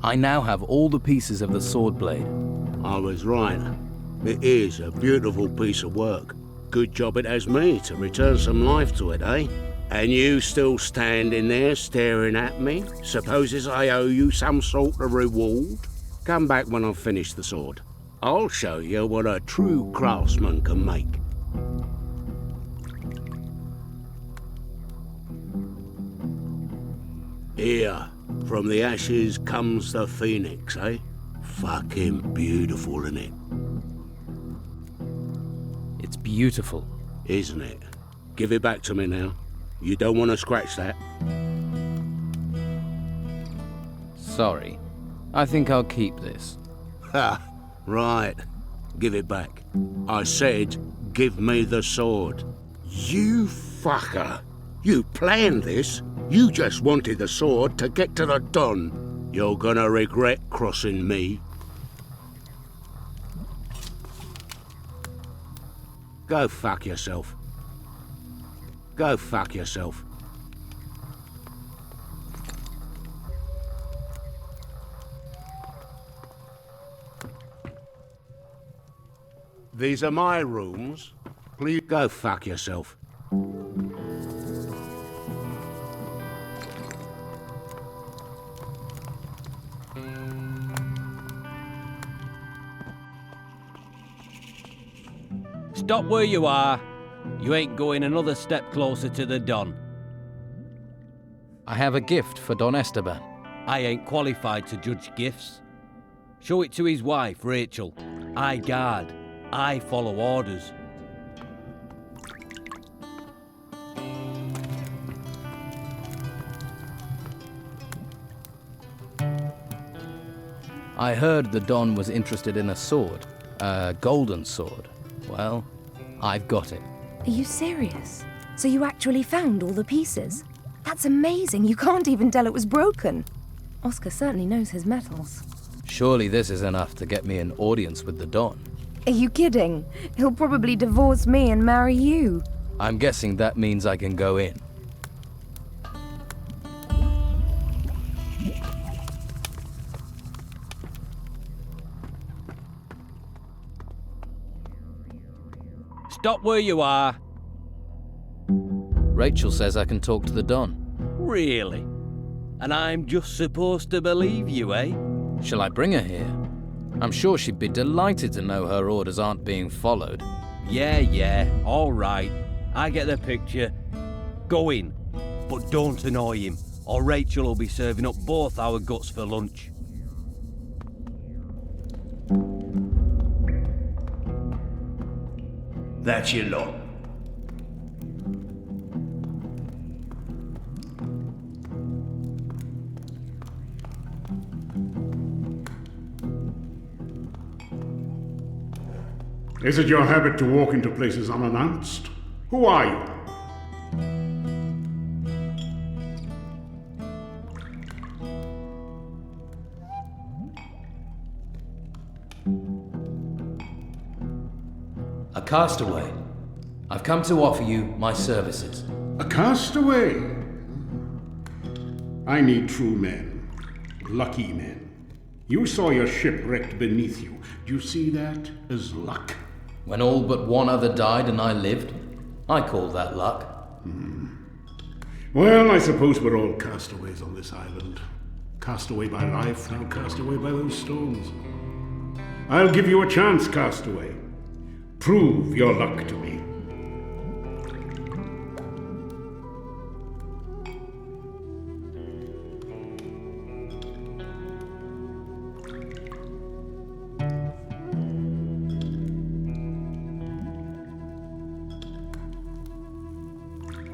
I now have all the pieces of the sword blade. I was right. It is a beautiful piece of work. Good job it has me to return some life to it, eh? And you still standing there staring at me? Supposes I owe you some sort of reward? Come back when I've finished the sword. I'll show you what a true craftsman can make. Here, from the ashes comes the phoenix, eh? Fucking beautiful, isn't it? It's beautiful. Isn't it? Give it back to me now. You don't want to scratch that. Sorry. I think I'll keep this. Ha! Right. Give it back. I said, give me the sword. You fucker! You planned this? You just wanted the sword to get to the Don. You're gonna regret crossing me. Go fuck yourself. Go fuck yourself. These are my rooms. Please go fuck yourself. Stop where you are. You ain't going another step closer to the Don. I have a gift for Don Esteban. I ain't qualified to judge gifts. Show it to his wife, Rachel. I guard. I follow orders. I heard the Don was interested in a sword. A golden sword. Well, I've got it. Are you serious? So you actually found all the pieces? That's amazing. You can't even tell it was broken. Oscar certainly knows his metals. Surely this is enough to get me an audience with the Don. Are you kidding? He'll probably divorce me and marry you. I'm guessing that means I can go in. Stop where you are. Rachel says I can talk to the Don. Really? And I'm just supposed to believe you, eh? Shall I bring her here? I'm sure she'd be delighted to know her orders aren't being followed. Yeah, all right. I get the picture. Go in, but don't annoy him, or Rachel will be serving up both our guts for lunch. That's your lot. Is it your habit to walk into places unannounced? Who are you? A castaway. I've come to offer you my services. A castaway? I need true men. Lucky men. You saw your ship wrecked beneath you. Do you see that as luck? When all but one other died and I lived, I call that luck. Well, I suppose we're all castaways on this island. Castaway by life, now castaway by those stones. I'll give you a chance, castaway. Prove your luck to me.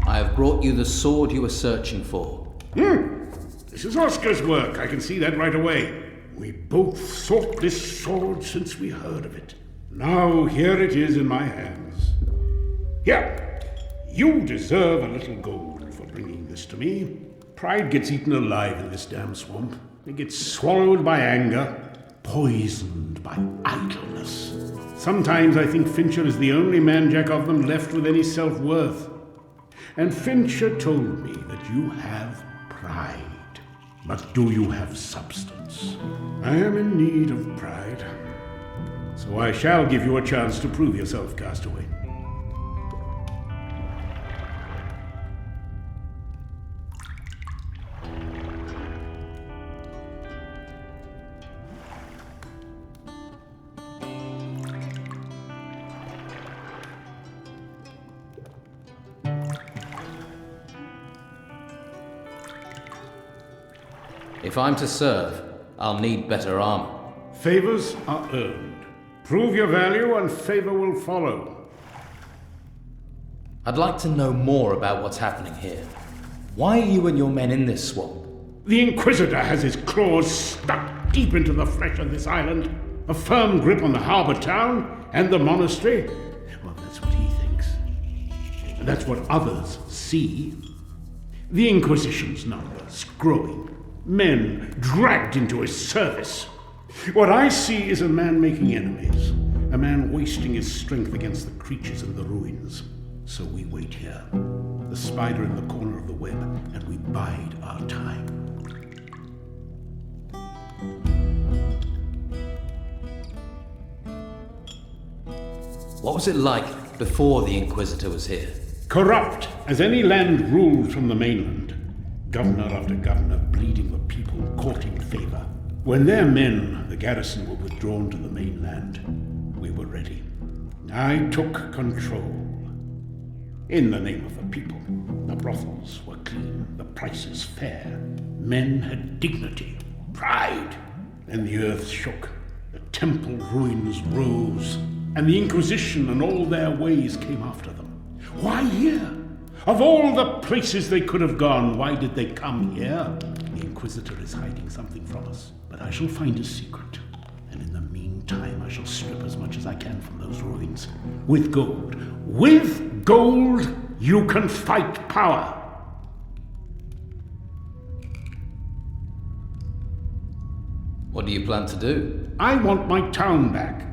I have brought you the sword you were searching for. This is Oscar's work. I can see that right away. We both sought this sword since we heard of it. Now here it is in my hands. Here, you deserve a little gold for bringing this to me. Pride gets eaten alive in this damn swamp. It gets swallowed by anger, poisoned by idleness. Sometimes I think Fincher is the only man-jack of them left with any self-worth. And Fincher told me that you have pride. But do you have substance? I am in need of pride. So I shall give you a chance to prove yourself, castaway. If I'm to serve, I'll need better armor. Favors are earned. Prove your value and favor will follow. I'd like to know more about what's happening here. Why are you and your men in this swamp? The Inquisitor has his claws stuck deep into the flesh of this island, a firm grip on the harbor town and the monastery. Well, that's what he thinks. And that's what others see. The Inquisition's numbers growing. Men dragged into his service. What I see is a man making enemies, a man wasting his strength against the creatures in the ruins. So we wait here, the spider in the corner of the web, and we bide our time. What was it like before the Inquisitor was here? Corrupt as any land ruled from the mainland. Governor after governor bleeding the people, courting favor. When their men, the garrison, were withdrawn to the mainland, we were ready. I took control. In the name of the people. The brothels were clean, the prices fair. Men had dignity, pride. Then the earth shook, the temple ruins rose, and the Inquisition and all their ways came after them. Why here? Of all the places they could have gone, why did they come here? The Inquisitor is hiding something from us, but I shall find a secret. And in the meantime, I shall strip as much as I can from those ruins. With gold. With gold, you can fight power. What do you plan to do? I want my town back.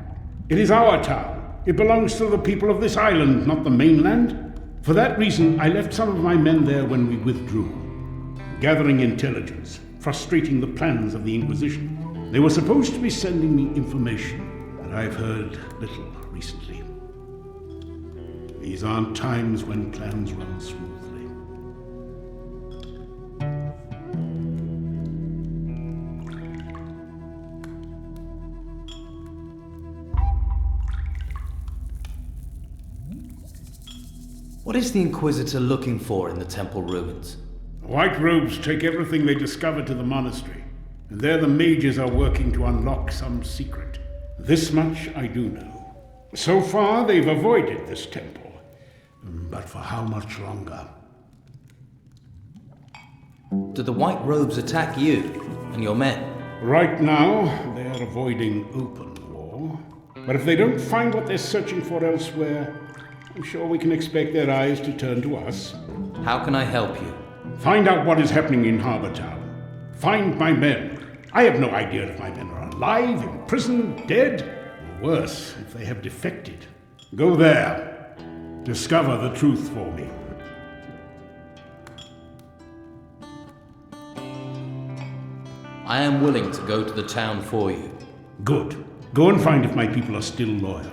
It is our town. It belongs to the people of this island, not the mainland. For that reason, I left some of my men there when we withdrew, gathering intelligence, frustrating the plans of the Inquisition. They were supposed to be sending me information, but I've heard little recently. These aren't times when plans run smoothly. What is the Inquisitor looking for in the temple ruins? The White Robes take everything they discover to the monastery, and there the mages are working to unlock some secret. This much I do know. So far, they've avoided this temple. But for how much longer? Do the White Robes attack you and your men? Right now, they are avoiding open war. But if they don't find what they're searching for elsewhere, I'm sure we can expect their eyes to turn to us. How can I help you? Find out what is happening in Harbor Town. Find my men. I have no idea if my men are alive, in prison, dead, or worse, if they have defected. Go there. Discover the truth for me. I am willing to go to the town for you. Good. Go and find if my people are still loyal.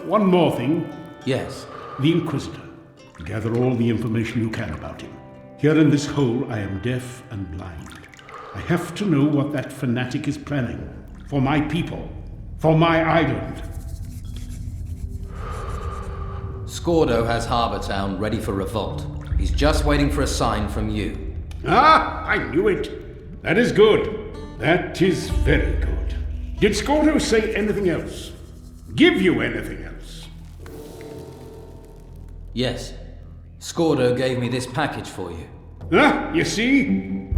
One more thing. Yes. The Inquisitor. Gather all the information you can about him. Here in this hole, I am deaf and blind. I have to know what that fanatic is planning. For my people. For my island. Scordo has Harbor Town ready for revolt. He's just waiting for a sign from you. Ah, I knew it. That is good. That is very good. Did Scordo say anything else? Give you anything else? Yes. Scordo gave me this package for you. Ah, you see?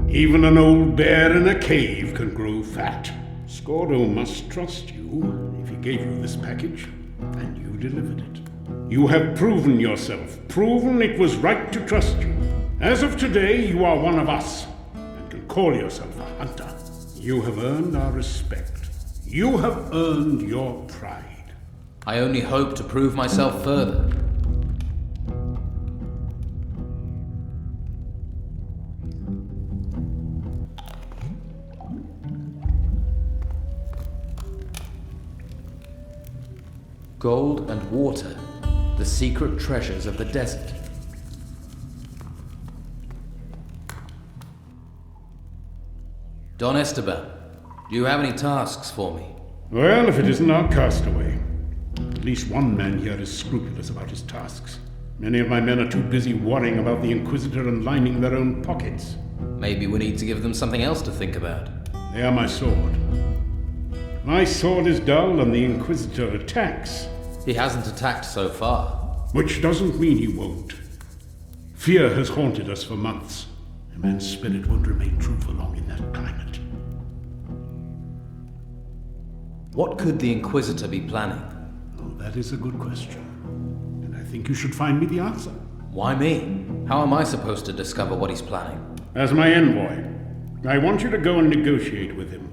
Even an old bear in a cave can grow fat. Scordo must trust you if he gave you this package, and you delivered it. You have proven yourself, proven it was right to trust you. As of today, you are one of us, and can call yourself a hunter. You have earned our respect. You have earned your pride. I only hope to prove myself further. Gold and water, the secret treasures of the desert. Don Esteban, do you have any tasks for me? Well, if it isn't our castaway. At least one man here is scrupulous about his tasks. Many of my men are too busy worrying about the Inquisitor and lining their own pockets. Maybe we need to give them something else to think about. They are my sword. My sword is dull and the Inquisitor attacks. He hasn't attacked so far. Which doesn't mean he won't. Fear has haunted us for months. A man's spirit won't remain true for long in that climate. What could the Inquisitor be planning? Oh, that is a good question. And I think you should find me the answer. Why me? How am I supposed to discover what he's planning? As my envoy, I want you to go and negotiate with him.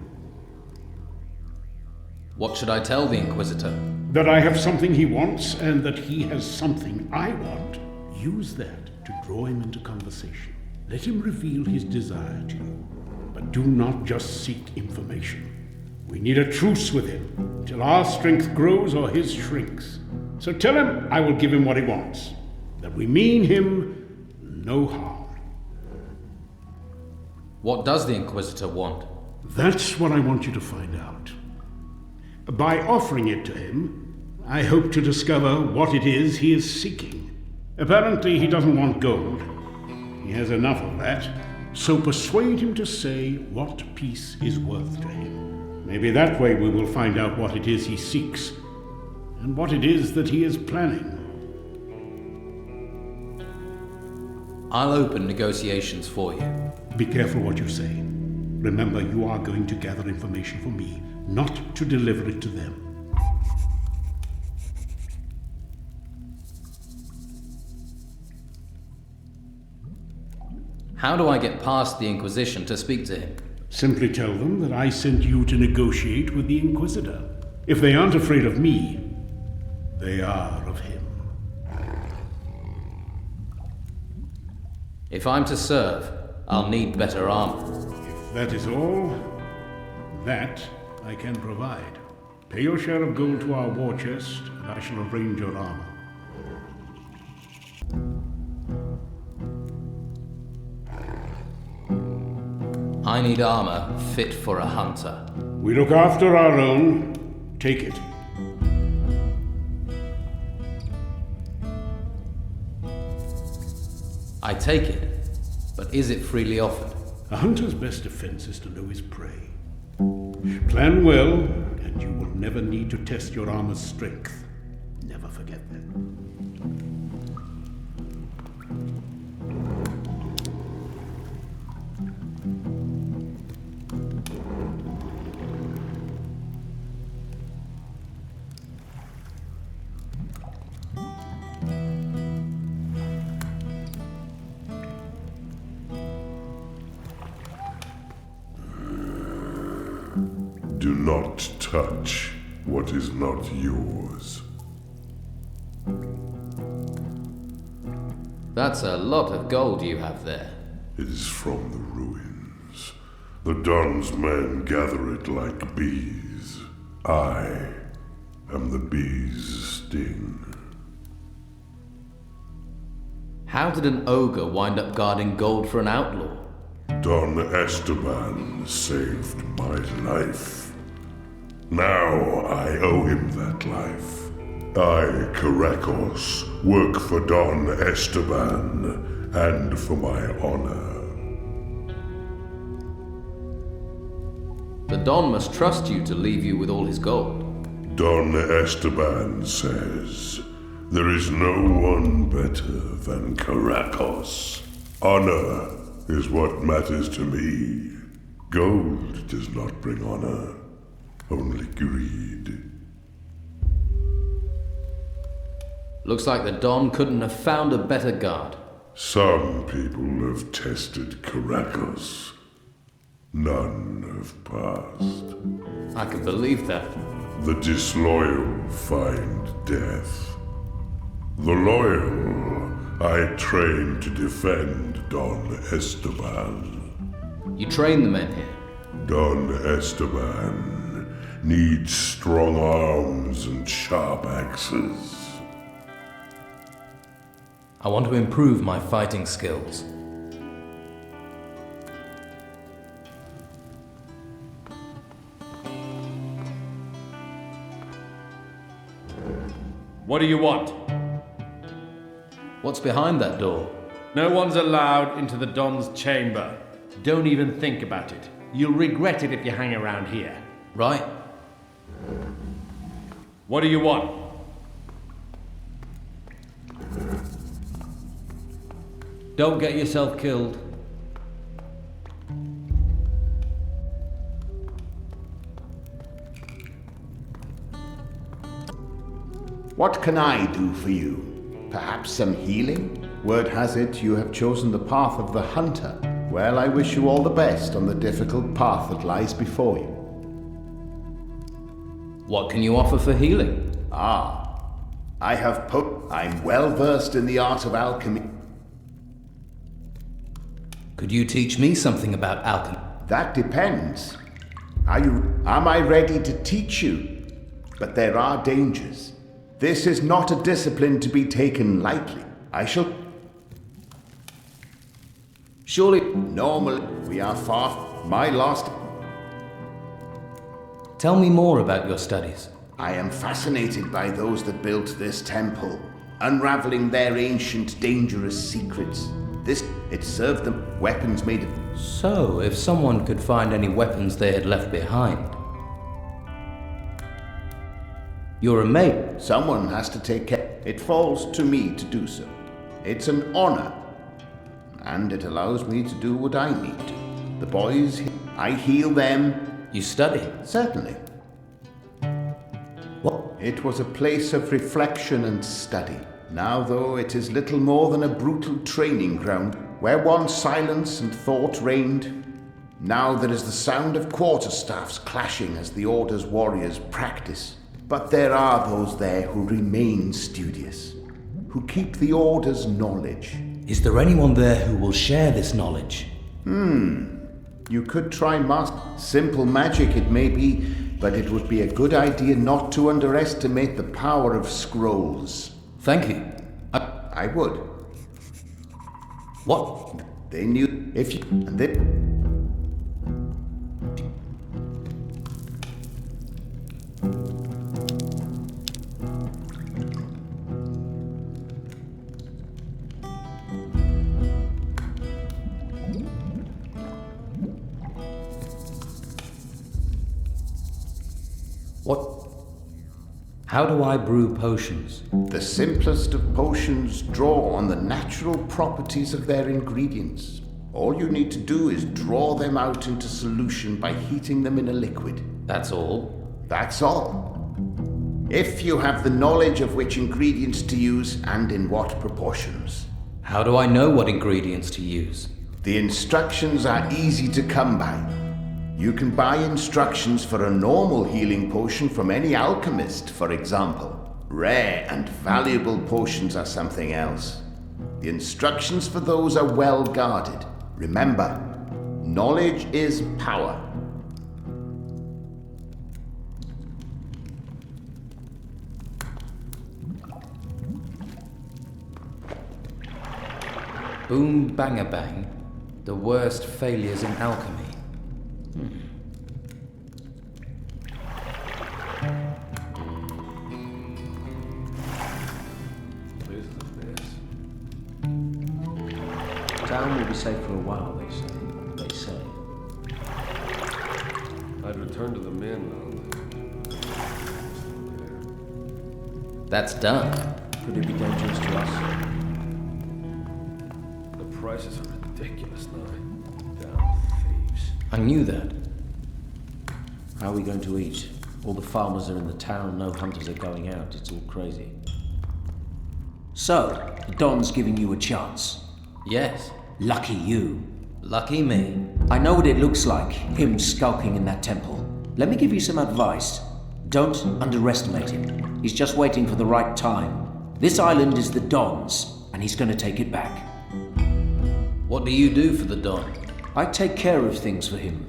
What should I tell the Inquisitor? That I have something he wants and that he has something I want. Use that to draw him into conversation. Let him reveal his desire to you. But do not just seek information. We need a truce with him until our strength grows or his shrinks. So tell him I will give him what he wants. That we mean him no harm. What does the Inquisitor want? That's what I want you to find out. By offering it to him, I hope to discover what it is he is seeking. Apparently, he doesn't want gold. He has enough of that. So persuade him to say what peace is worth to him. Maybe that way we will find out what it is he seeks, and what it is that he is planning. I'll open negotiations for you. Be careful what you say. Remember, you are going to gather information for me, not to deliver it to them. How do I get past the Inquisition to speak to him? Simply tell them that I sent you to negotiate with the Inquisitor. If they aren't afraid of me, they are of him. If I'm to serve, I'll need better armor. If that is all, that I can provide. Pay your share of gold to our war chest, and I shall arrange your armor. I need armor fit for a hunter. We look after our own. Take it. I take it, but is it freely offered? A hunter's best defense is to know his prey. Plan well, and you will never need to test your armor's strength. Never forget that. Do not touch what is not yours. That's a lot of gold you have there. It is from the ruins. The Don's men gather it like bees. I am the bee's sting. How did an ogre wind up guarding gold for an outlaw? Don Esteban saved my life. Now I owe him that life. I, Caracos, work for Don Esteban and for my honor. The Don must trust you to leave you with all his gold. Don Esteban says, there is no one better than Caracos. Honor is what matters to me. Gold does not bring honor, only greed. Looks like the Don couldn't have found a better guard. Some people have tested Caracos. None have passed. I can believe that. The disloyal find death. The loyal I train to defend Don Esteban. You train the men here. Don Esteban needs strong arms and sharp axes. I want to improve my fighting skills. What do you want? What's behind that door? No one's allowed into the Don's chamber. Don't even think about it. You'll regret it if you hang around here. Right. What do you want? Don't get yourself killed. What can I do for you? Perhaps some healing? Word has it you have chosen the path of the hunter. Well, I wish you all the best on the difficult path that lies before you. What can you offer for healing? I'm well versed in the art of alchemy. Could you teach me something about alchemy? That depends. Am I ready to teach you? But there are dangers. This is not a discipline to be taken lightly. Surely, normally, we are far. My last. Tell me more about your studies. I am fascinated by those that built this temple, unraveling their ancient, dangerous secrets. It served them weapons made of. So, if someone could find any weapons they had left behind, you're a mate. Someone has to take care. It falls to me to do so. It's an honor. And it allows me to do what I need to. The boys, I heal them. You study? Certainly. What? It was a place of reflection and study. Now, though, it is little more than a brutal training ground, where once silence and thought reigned. Now there is the sound of quarterstaffs clashing as the Order's warriors practice. But there are those there who remain studious, who keep the Order's knowledge. Is there anyone there who will share this knowledge? You could try simple magic it may be, but it would be a good idea not to underestimate the power of scrolls. Thank you. I would. What? They knew if you... And they... What? How do I brew potions? The simplest of potions draw on the natural properties of their ingredients. All you need to do is draw them out into solution by heating them in a liquid. That's all? That's all. If you have the knowledge of which ingredients to use and in what proportions. How do I know what ingredients to use? The instructions are easy to come by. You can buy instructions for a normal healing potion from any alchemist, for example. Rare and valuable potions are something else. The instructions for those are well guarded. Remember, knowledge is power. Boom bang a bang, the worst failures in alchemy. Town will be safe for a while, they say. I'd return to the men now. That's done. Could it be dangerous to us? The prices are ridiculous now. Damn thieves. I knew that. How are we going to eat? All the farmers are in the town, no hunters are going out. It's all crazy. So, the Don's giving you a chance. Yes. Lucky you. Lucky me. I know what it looks like, him skulking in that temple. Let me give you some advice. Don't underestimate him. He's just waiting for the right time. This island is the Don's, and he's going to take it back. What do you do for the Don? I take care of things for him.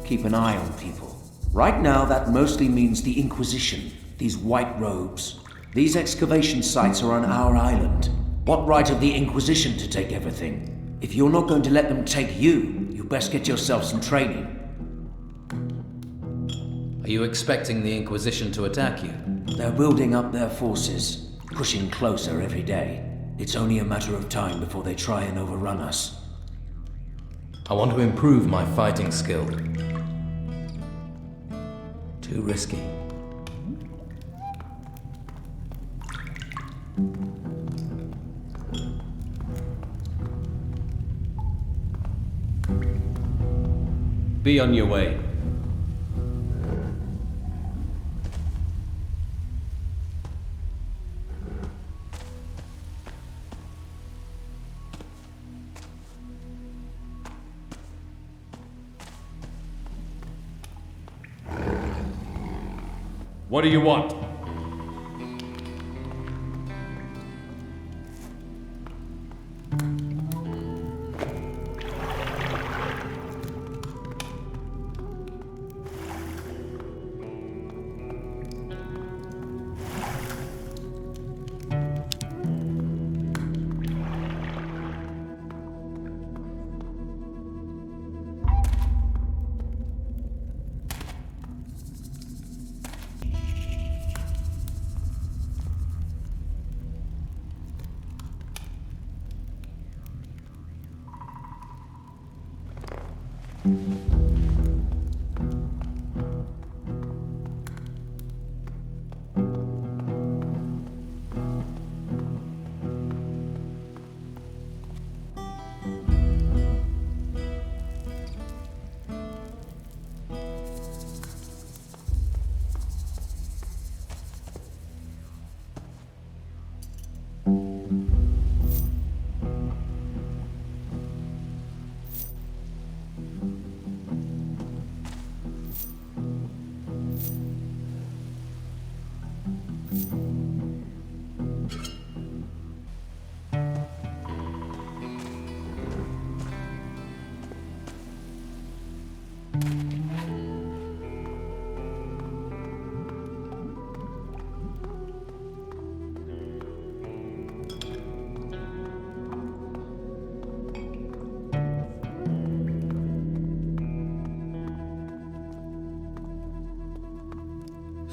Keep an eye on people. Right now, that mostly means the Inquisition, these white robes. These excavation sites are on our island. What right have the Inquisition to take everything? If you're not going to let them take you, you best get yourself some training. Are you expecting the Inquisition to attack you? They're building up their forces, pushing closer every day. It's only a matter of time before they try and overrun us. I want to improve my fighting skill. Too risky. Be on your way. What do you want?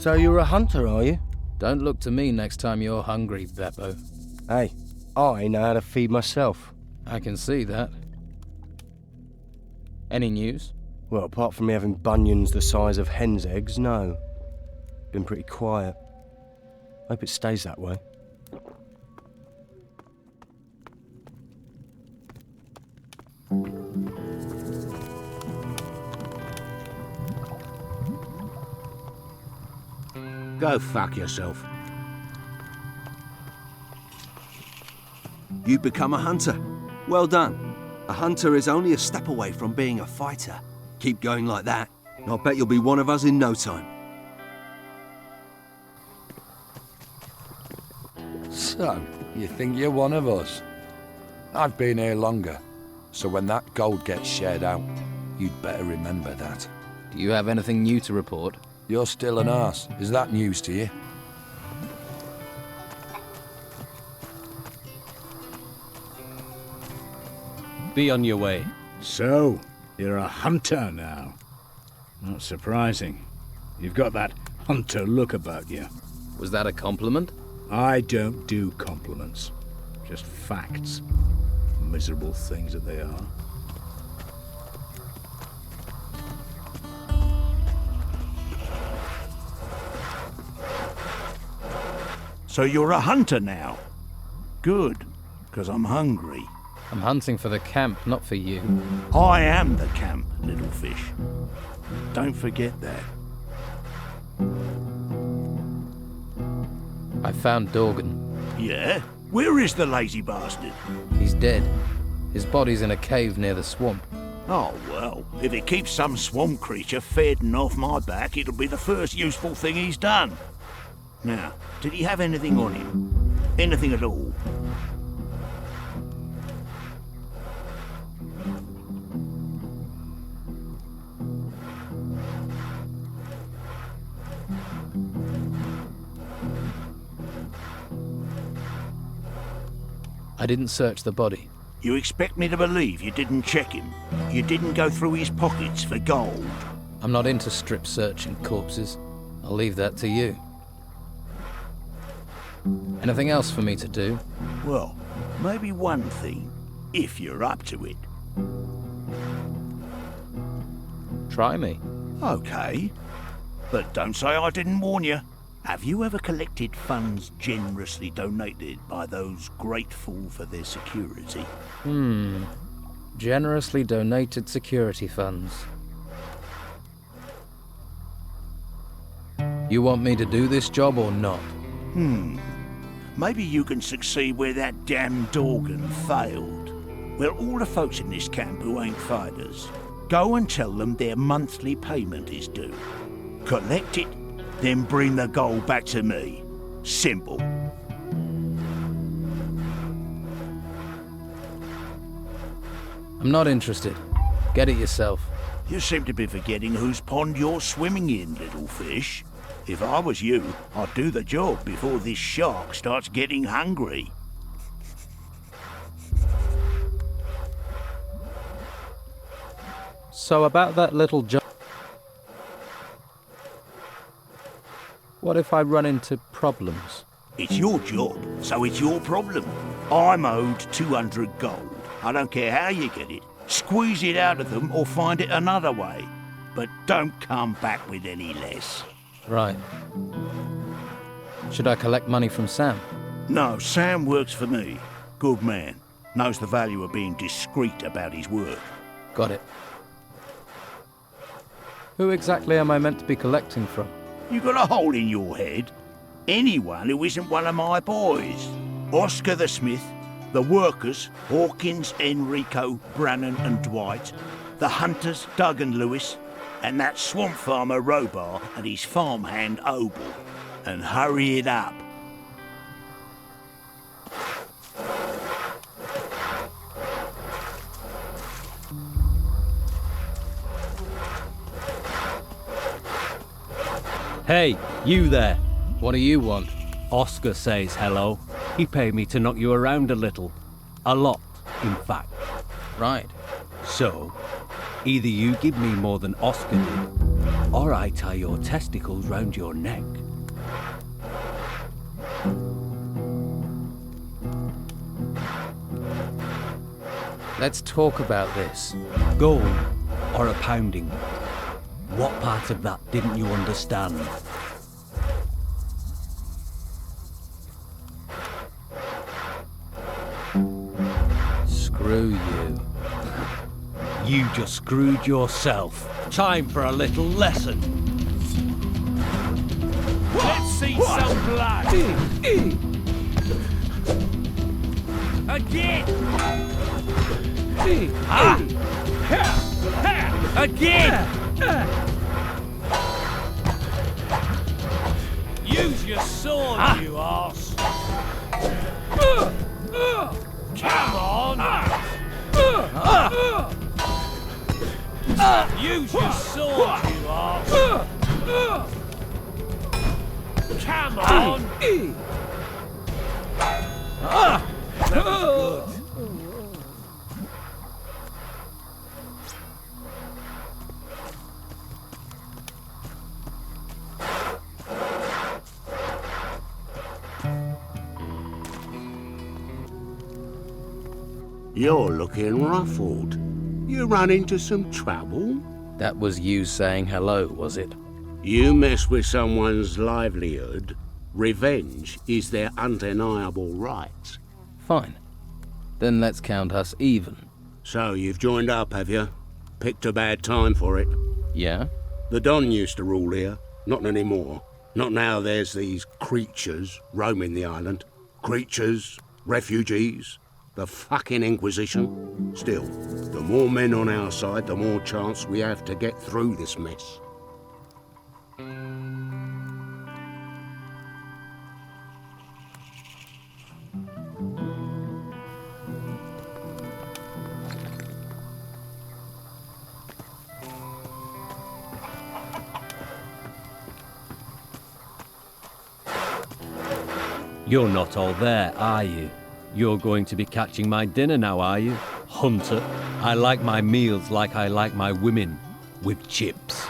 So you're a hunter, are you? Don't look to me next time you're hungry, Beppo. Hey, I know how to feed myself. I can see that. Any news? Well, apart from me having bunions the size of hen's eggs, no. Been pretty quiet. Hope it stays that way. Go fuck yourself. You become a hunter. Well done. A hunter is only a step away from being a fighter. Keep going like that, and I'll bet you'll be one of us in no time. So, you think you're one of us? I've been here longer, so when that gold gets shared out, you'd better remember that. Do you have anything new to report? You're still an arse. Is that news to you? Be on your way. So, you're a hunter now. Not surprising. You've got that hunter look about you. Was that a compliment? I don't do compliments. Just facts. Miserable things that they are. So you're a hunter now? Good, because I'm hungry. I'm hunting for the camp, not for you. I am the camp, little fish. Don't forget that. I found Dorgan. Yeah? Where is the lazy bastard? He's dead. His body's in a cave near the swamp. Oh, well, if it keeps some swamp creature feeding off my back, it'll be the first useful thing he's done. Now, did he have anything on him? Anything at all? I didn't search the body. You expect me to believe you didn't check him? You didn't go through his pockets for gold? I'm not into strip searching corpses. I'll leave that to you. Anything else for me to do? Well, maybe one thing, if you're up to it. Try me. Okay. But don't say I didn't warn you. Have you ever collected funds generously donated by those grateful for their security? Generously donated security funds. You want me to do this job or not? Maybe you can succeed where that damn Dorgan failed. Well, all the folks in this camp who ain't fighters, go and tell them their monthly payment is due. Collect it, then bring the gold back to me. Simple. I'm not interested. Get it yourself. You seem to be forgetting whose pond you're swimming in, little fish. If I was you, I'd do the job before this shark starts getting hungry. So about that little job... What if I run into problems? It's your job, so it's your problem. I'm owed 200 gold. I don't care how you get it. Squeeze it out of them or find it another way. But don't come back with any less. Right. Should I collect money from Sam? No, Sam works for me. Good man. Knows the value of being discreet about his work. Got it. Who exactly am I meant to be collecting from? You got a hole in your head? Anyone who isn't one of my boys. Oscar the Smith, the workers, Hawkins, Enrico, Brannan and Dwight, the hunters, Doug and Lewis, and that swamp farmer Robar and his farmhand Obel. And hurry it up. Hey, you there. What do you want? Oscar says hello. He paid me to knock you around a little. A lot, in fact. Right. So, either you give me more than Oscar did, or I tie your testicles round your neck. Let's talk about this. Gold or a pounding? What part of that didn't you understand? Screw you. You just screwed yourself. Time for a little lesson. Let's see some blood. Again. Again. Use your sword, you arse. Come on. Use your sword, you arse. Come on. That was good. You're looking ruffled. You run into some trouble? That was you saying hello, was it? You mess with someone's livelihood, revenge is their undeniable right. Fine. Then let's count us even. So you've joined up, have you? Picked a bad time for it. Yeah? The Don used to rule here. Not anymore. Not now there's these creatures roaming the island. Creatures, refugees, the fucking Inquisition. Still, the more men on our side, the more chance we have to get through this mess. You're not all there, are you? You're going to be catching my dinner now, are you? Hunter, I like my meals like I like my women, with chips.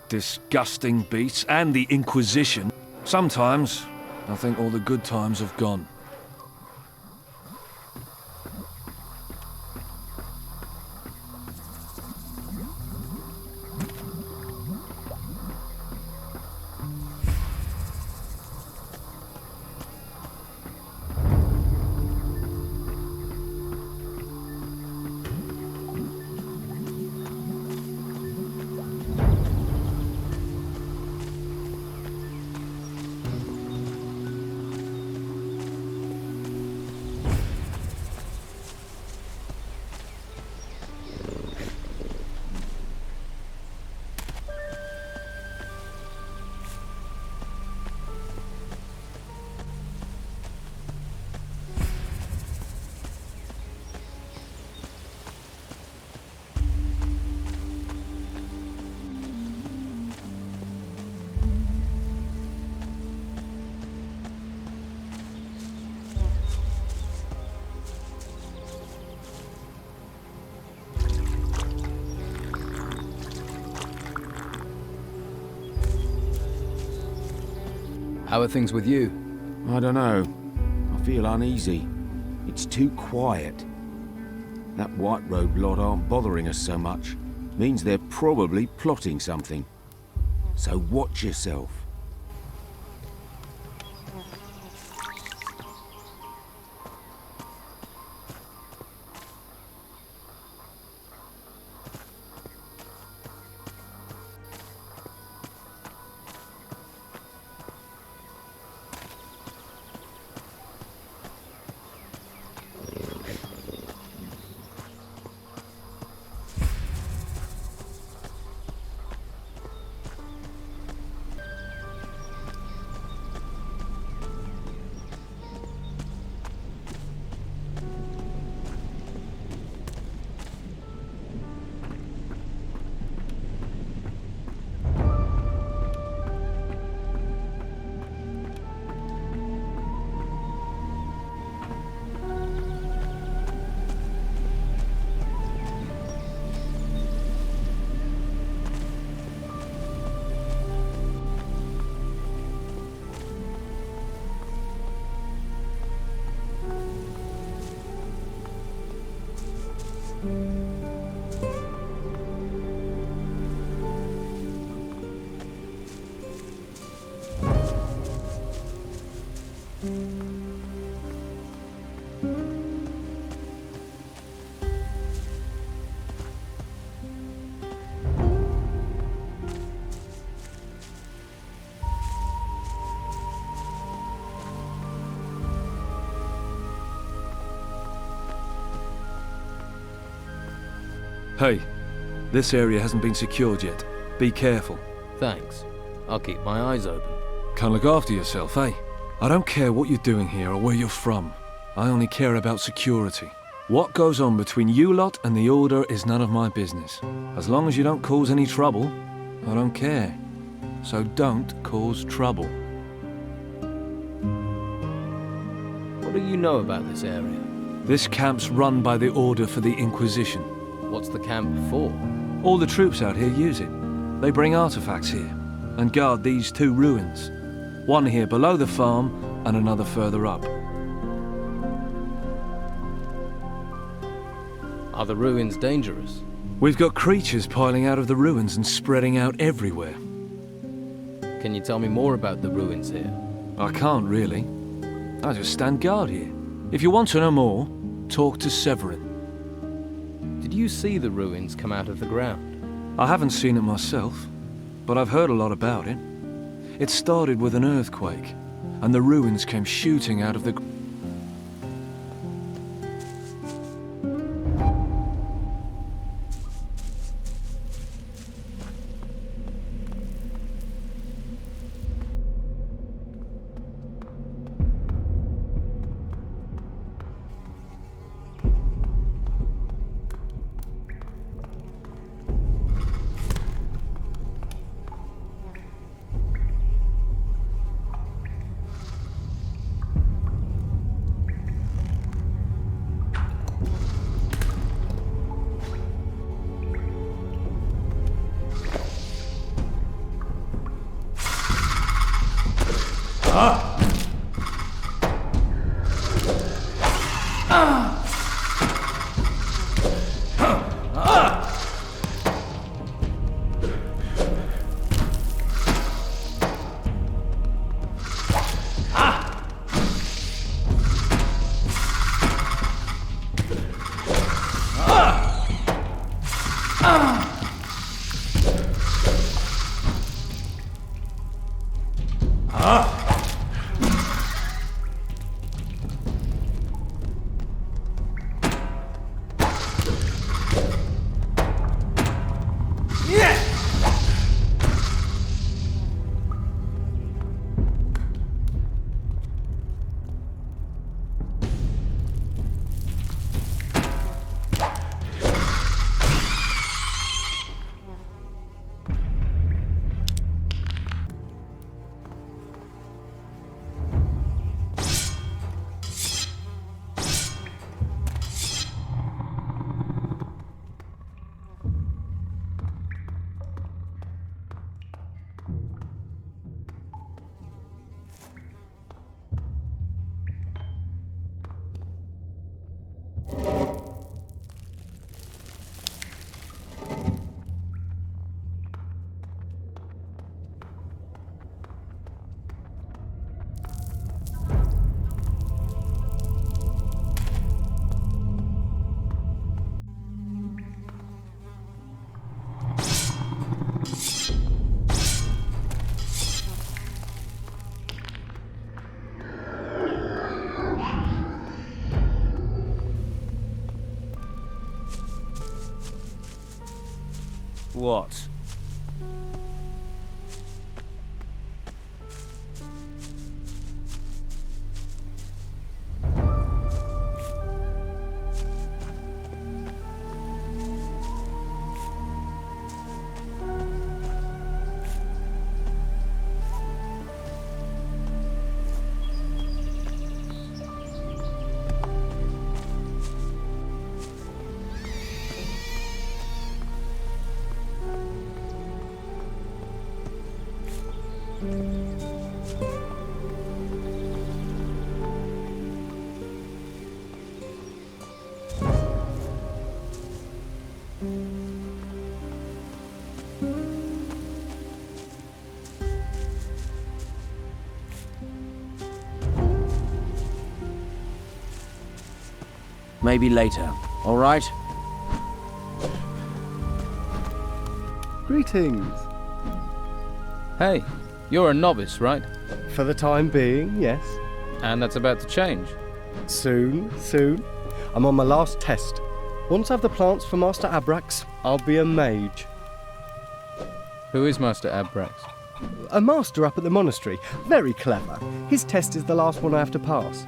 Disgusting beasts and the Inquisition. Sometimes I think all the good times have gone. How are things with you? I don't know. I feel uneasy. It's too quiet. That White Robe lot aren't bothering us so much. Means they're probably plotting something. So watch yourself. Hey, this area hasn't been secured yet. Be careful. Thanks. I'll keep my eyes open. Can't look after yourself, eh? I don't care what you're doing here or where you're from. I only care about security. What goes on between you lot and the Order is none of my business. As long as you don't cause any trouble, I don't care. So don't cause trouble. What do you know about this area? This camp's run by the Order for the Inquisition. What's the camp for? All the troops out here use it. They bring artifacts here and guard these two ruins. One here below the farm and another further up. Are the ruins dangerous? We've got creatures piling out of the ruins and spreading out everywhere. Can you tell me more about the ruins here? I can't really. I just stand guard here. If you want to know more, talk to Severin. Did you see the ruins come out of the ground? I haven't seen it myself, but I've heard a lot about it. It started with an earthquake, and the ruins came shooting out of the... What? Maybe later, all right? Greetings. Hey, you're a novice, right? For the time being, yes. And that's about to change. Soon, soon. I'm on my last test. Once I've the plants for Master Abrax, I'll be a mage. Who is Master Abrax? A master up at the monastery. Very clever. His test is the last one I have to pass.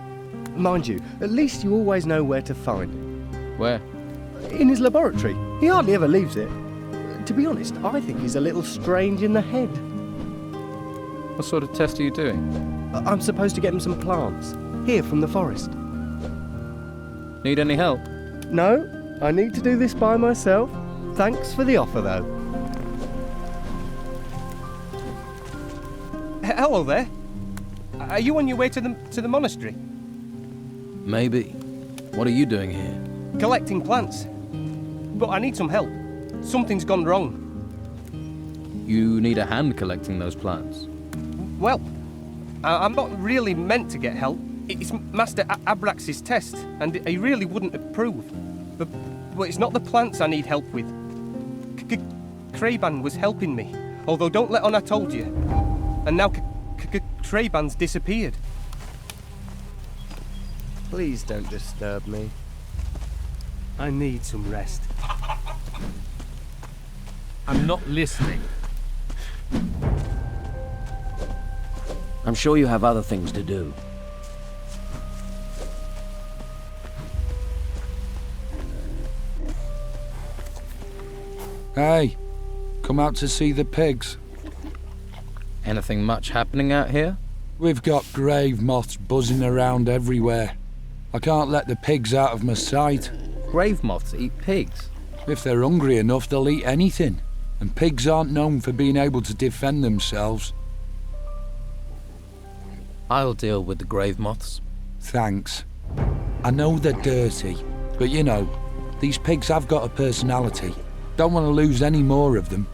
Mind you, at least you always know where to find him. Where? In his laboratory. He hardly ever leaves it. To be honest, I think he's a little strange in the head. What sort of test are you doing? I'm supposed to get him some plants. Here from the forest. Need any help? No, I need to do this by myself. Thanks for the offer, though. Hello there. Are you on your way to the monastery? Maybe. What are you doing here? Collecting plants. But I need some help. Something's gone wrong. You need a hand collecting those plants. Well, I'm not really meant to get help. It's Master Abrax's test, and he really wouldn't approve. But it's not the plants I need help with. Kraban was helping me, although don't let on I told you. And now Kraban's disappeared. Please don't disturb me. I need some rest. I'm not listening. I'm sure you have other things to do. Hey, come out to see the pigs. Anything much happening out here? We've got grave moths buzzing around everywhere. I can't let the pigs out of my sight. Grave moths eat pigs? If they're hungry enough, they'll eat anything. And pigs aren't known for being able to defend themselves. I'll deal with the grave moths. Thanks. I know they're dirty, but you know, these pigs have got a personality. Don't want to lose any more of them.